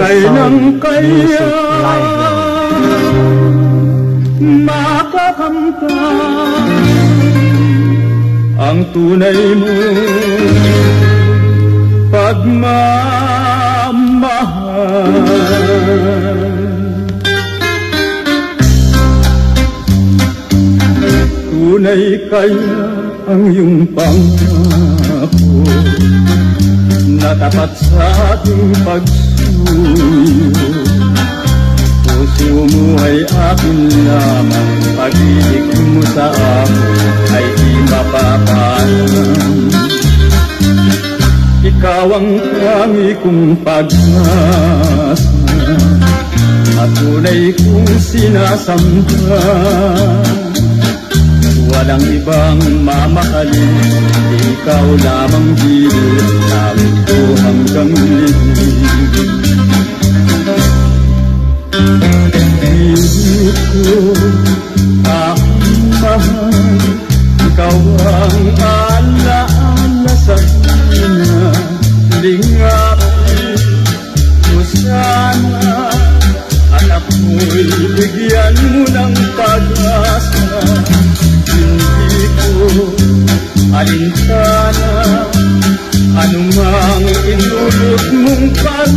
Kailan kaya makakamtan ang tunay mo pagmamahal? Tunay kaya ang iyong pangako na tapat sa ating pagsuyo? Puso mo ay akin lamang, pag-ibig mo sa akin ay di mapapalam. Ikaw ang tangi kong pag-asa at tunay kong sinasamba. Walang ibang mamahalin, ikaw lamang gilid namin ko hanggang libing. Pilit ko aking mahal, ikaw ang alaala sa kanya. Lingapin mo sana, anak mo'y bigyan mo ng pag-asa. Hindi ko alintana anumang inulot mong pag